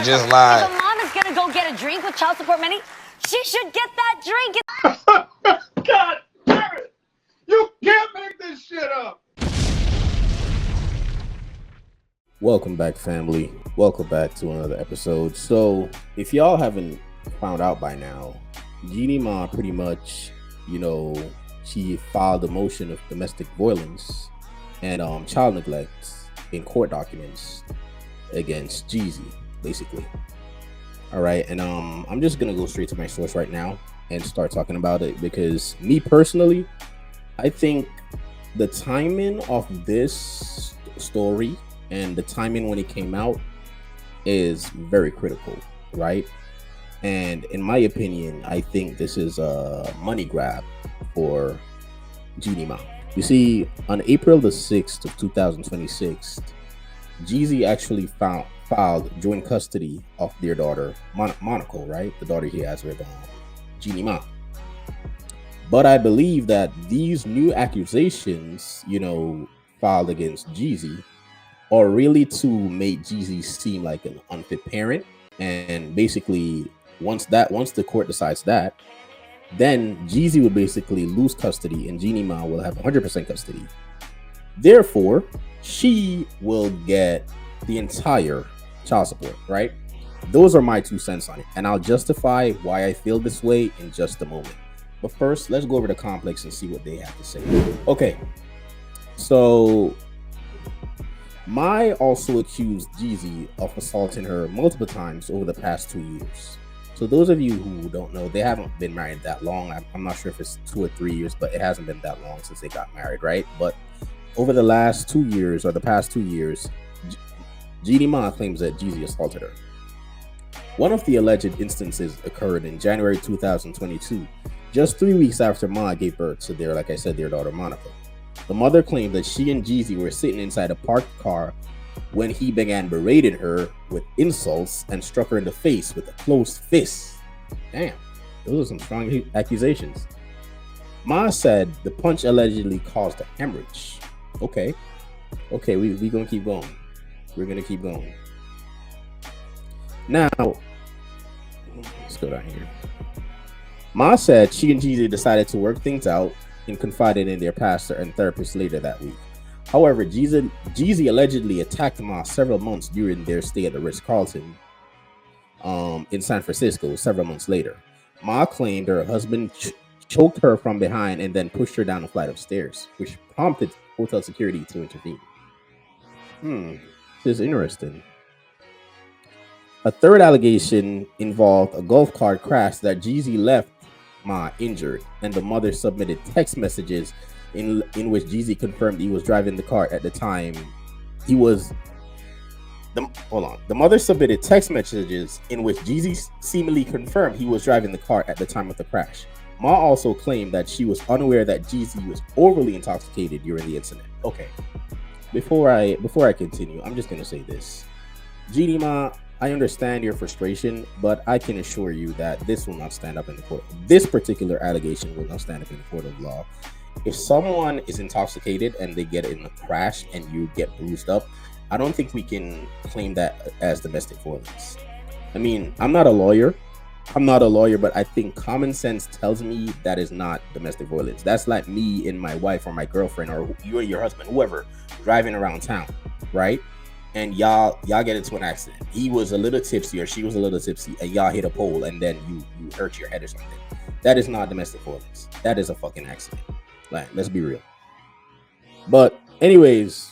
just lied. If a mom is gonna go get a drink with child support money, she should get that drink. God damn it! You can't make this shit up. Welcome back, family. Welcome back to another episode. So, if y'all haven't found out by now, Jeanie Mai pretty much, she filed a motion of domestic violence and child neglect in court documents against Jeezy, basically. All right, and I'm just gonna go straight to my source right now and start talking about it because me personally, I think the timing of this story and the timing when it came out is very critical, right? And in my opinion, I think this is a money grab for Jeanie Mai. You see, on April the 6th of 2026, Jeezy actually filed joint custody of their daughter, Monaco, right? The daughter he has with Jeanie Mai. But I believe that these new accusations, filed against Jeezy are really to make Jeezy seem like an unfit parent. And basically, once the court decides that, then Jeezy would basically lose custody and Jeanie Mai will have 100% custody. Therefore, she will get the entire child support, right? Those are my 2 cents on it. And I'll justify why I feel this way in just a moment. But first, let's go over the complex and see what they have to say. Okay, so Mai also accused Jeezy of assaulting her multiple times over the past 2 years. So those of you who don't know, they haven't been married that long. I'm not sure if it's 2 or 3 years, but it hasn't been that long since they got married, right? But over the last 2 years or the past 2 years, Jeanie Mai claims that Jeezy assaulted her. One of the alleged instances occurred in January 2022, just 3 weeks after Mai gave birth to their daughter Monaco. The mother claimed that she and Jeezy were sitting inside a parked car when he began berating her with insults and struck her in the face with a closed fist. Damn, those are some strong accusations. Mai said the punch allegedly caused a hemorrhage. Okay, we're gonna keep going. We're gonna keep going. Now, let's go down here. Mai said she and Jeezy decided to work things out and confided in their pastor and therapist later that week. However, Jeezy allegedly attacked Mai several months during their stay at the Ritz-Carlton in San Francisco several months later. Mai claimed her husband choked her from behind and then pushed her down a flight of stairs, which prompted hotel security to intervene. This is interesting. A third allegation involved a golf cart crash that Jeezy left Mai injured, and the mother submitted text messages in which Jeezy confirmed he was driving the car at the time. The mother submitted text messages in which Jeezy seemingly confirmed he was driving the car at the time of the crash. Mai also claimed that she was unaware that Jeezy was overly intoxicated during the incident. Okay, before I continue, I'm just gonna say this. Jeanie Mai, I understand your frustration, but I can assure you that this will not stand up in the court. This particular allegation will not stand up in the court of law. If someone is intoxicated and they get in a crash and you get bruised up, I don't think we can claim that as domestic violence. I mean, I'm not a lawyer, but I think common sense tells me that is not domestic violence. That's like me and my wife or my girlfriend or you and your husband, whoever, driving around town, right? And y'all get into an accident. He was a little tipsy or she was a little tipsy and y'all hit a pole and then you hurt your head or something. That is not domestic violence. That is a fucking accident. Like, let's be real. But anyways,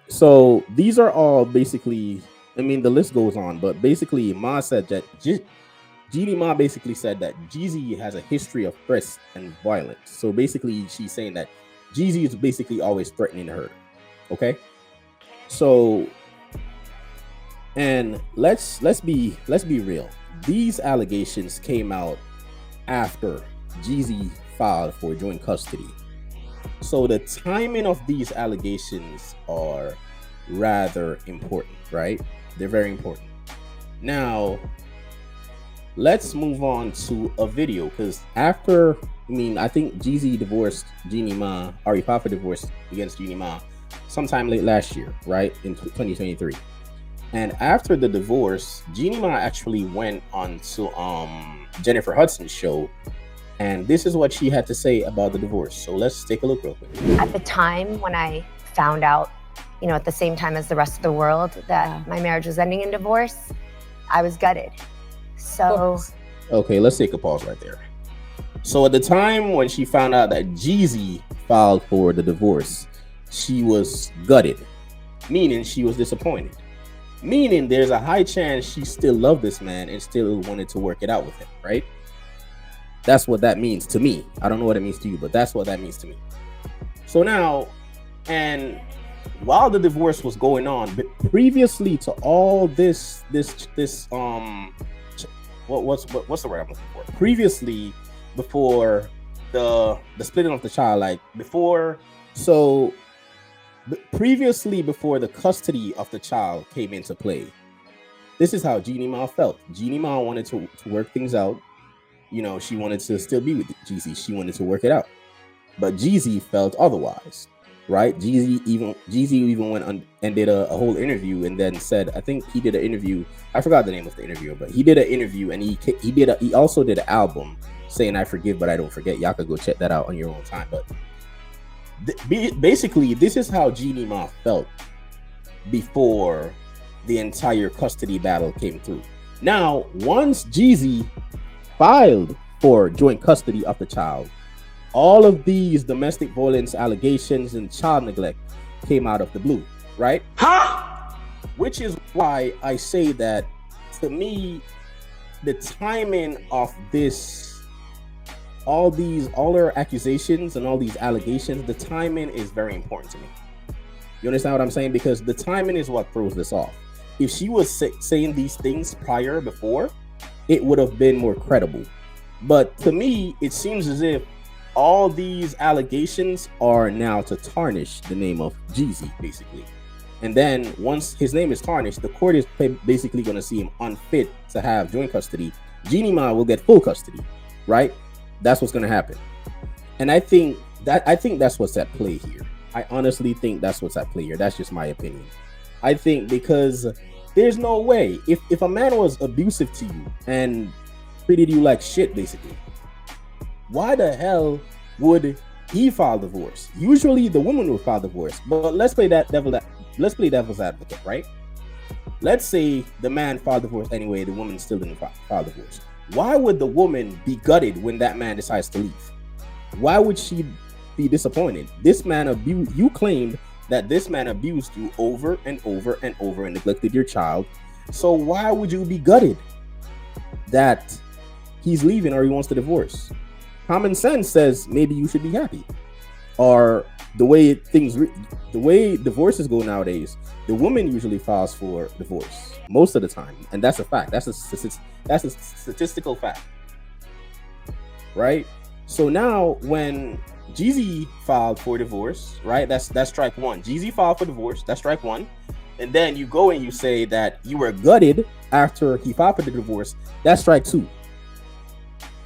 so these are all basically, I mean, the list goes on, but basically Mai said that Jeanie Mai basically said that Jeezy has a history of threats and violence. So basically she's saying that Jeezy is basically always threatening her. Okay? So, and let's be real. These allegations came out after Jeezy filed for joint custody. So the timing of these allegations are rather important, right? They're very important. Now, let's move on to a video because I think Jeezy divorced Jeanie Mai, or he filed for divorce against Jeanie Mai sometime late last year, right? In 2023. And after the divorce, Jeanie Mai actually went on to Jennifer Hudson's show, and this is what she had to say about the divorce. So let's take a look real quick. At the time when I found out, you know, at the same time as the rest of the world, that my marriage was ending in divorce, I was gutted. So okay, let's take a pause right there. So at the time when she found out that Jeezy filed for the divorce, she was gutted, meaning she was disappointed, meaning there's a high chance she still loved this man and still wanted to work it out with him, right? That's what that means to me. I don't know what it means to you, but that's what that means to me. So now, and while the divorce was going on, but previously to all this what's the word I'm looking for? Previously, before the splitting of the child, like before, so previously before the custody of the child came into play, this is how Jeanie Mai felt. Jeanie Mai wanted to work things out. You know, she wanted to still be with Jeezy. She wanted to work it out, but Jeezy felt otherwise, right? Jeezy even went on and did a whole interview, and then said, I think he did an interview. I forgot the name of the interviewer, but he did an interview, and he also did an album saying "I forgive, but I don't forget." Y'all could go check that out on your own time. But basically, this is how Jeanie Mai felt before the entire custody battle came through. Now, once Jeezy filed for joint custody of the child, all of these domestic violence allegations and child neglect came out of the blue, right? Which is why I say that, to me, the timing of this, all her accusations and all these allegations, the timing is very important to me. You understand what I'm saying? Because the timing is what throws this off. If she was saying these things before, it would have been more credible. But to me, it seems as if all these allegations are now to tarnish the name of Jeezy, basically. And then once his name is tarnished, the court is basically going to see him unfit to have joint custody. Jeanie Mai will get full custody, right? That's what's going to happen. And I think that's what's at play here. I honestly think that's what's at play here. That's just my opinion. I think because there's no way, if a man was abusive to you and treated you like shit, basically, why the hell would he file divorce? Usually the woman will file divorce, but let's play devil's advocate, right? Let's say the man filed divorce anyway, the woman still didn't file divorce. Why would the woman be gutted when that man decides to leave? Why would she be disappointed? You claimed that this man abused you over and over and over and neglected your child. So why would you be gutted that he's leaving or he wants to divorce? Common sense says maybe you should be happy. Or the way divorces go nowadays, the woman usually files for divorce most of the time, and that's a fact. That's a statistical fact, right? So now when Jeezy filed for divorce, right? That's strike one. Jeezy filed for divorce. That's strike one. And then you go and you say that you were gutted after he filed for the divorce. That's strike two.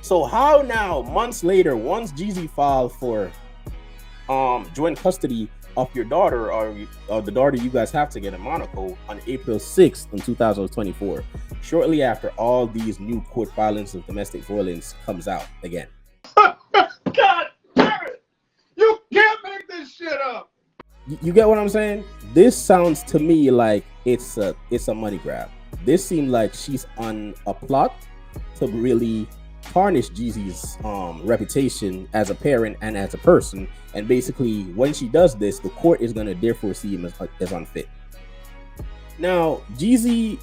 So how now, months later, once Jeezy filed for joint custody of your daughter or the daughter you guys have together in Monaco on April 6th in 2024, shortly after all these new court filings of domestic violence comes out again. God damn it! You can't make this shit up. You get what I'm saying? This sounds to me like it's a money grab. This seems like she's on a plot to really tarnish Jeezy's reputation as a parent and as a person. And basically, when she does this, the court is going to therefore see him as unfit. Now, Jeezy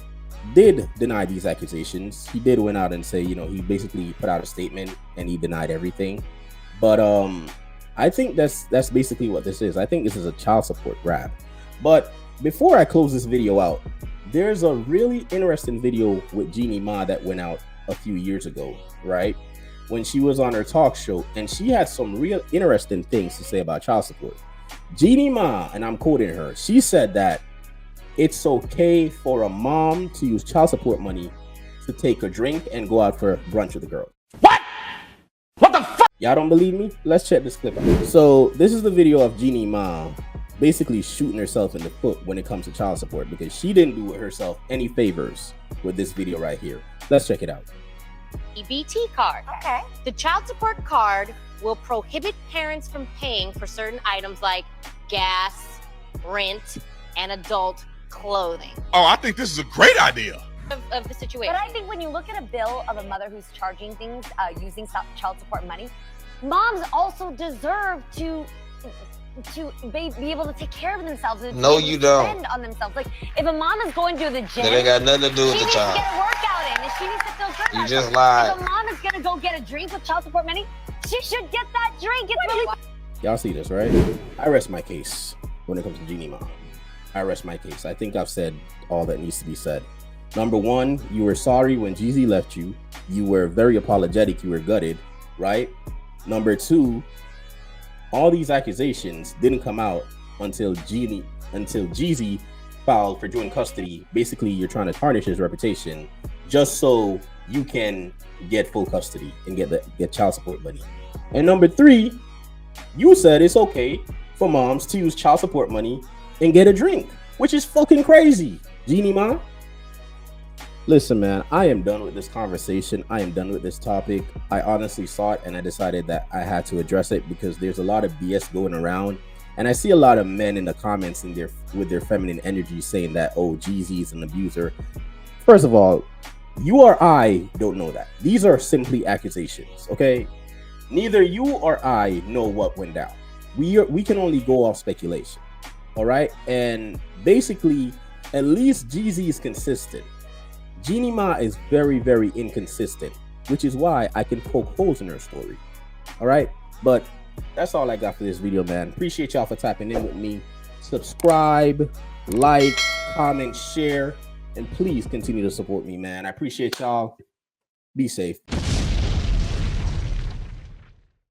did deny these accusations. He did went out and say, you know, he basically put out a statement and he denied everything. But I think that's basically what this is. I think this is a child support grab. But before I close this video out, there's a really interesting video with Jeanie Mai that went out a few years ago, right? When she was on her talk show, and she had some real interesting things to say about child support. Jeanie Mai, and I'm quoting her, she said that it's okay for a mom to use child support money to take a drink and go out for brunch with a girl. What the fuck? Y'all don't believe me? Let's check this clip out. So this is the video of Jeanie Mai basically shooting herself in the foot when it comes to child support, because she didn't do herself any favors with this video right here. Let's check it out. EBT card. Okay. The child support card will prohibit parents from paying for certain items like gas, rent, and adult clothing. Oh, I think this is a great idea. Of the situation. But I think when you look at a bill of a mother who's charging things using child support money, moms also deserve to be able to take care of themselves. And No, be able you to don't. Spend on themselves. Like if a mom is going to the gym, That ain't got nothing to do with she the needs to child. get a workout in, and she needs to feel good. You about just herself. lied. If a mom is gonna go get a drink with child support money, she should get that drink. It's really. Y'all see this, right? I rest my case when it comes to Jeanie Mai. I rest my case. I think I've said all that needs to be said. Number one, you were sorry when Jeezy left you. You were very apologetic. You were gutted, right? Number two, all these accusations didn't come out until Jeezy filed for joint custody. Basically, you're trying to tarnish his reputation just so you can get full custody and get child support money. And number three, you said it's okay for moms to use child support money and get a drink, which is fucking crazy. Jeanie Mai, listen, man, I am done with this conversation. I am done with this topic. I honestly saw it and I decided that I had to address it because there's a lot of BS going around. And I see a lot of men in the comments with their feminine energy saying that, oh, Jeezy is an abuser. First of all, you or I don't know that. These are simply accusations, okay? Neither you or I know what went down. We can only go off speculation, all right? And basically, at least Jeezy is consistent. Jeanie Mai is very, very inconsistent, which is why I can poke holes in her story, all right? But that's all I got for this video, man. Appreciate y'all for tapping in with me. Subscribe, like, comment, share, and please continue to support me, man. I appreciate y'all. Be safe.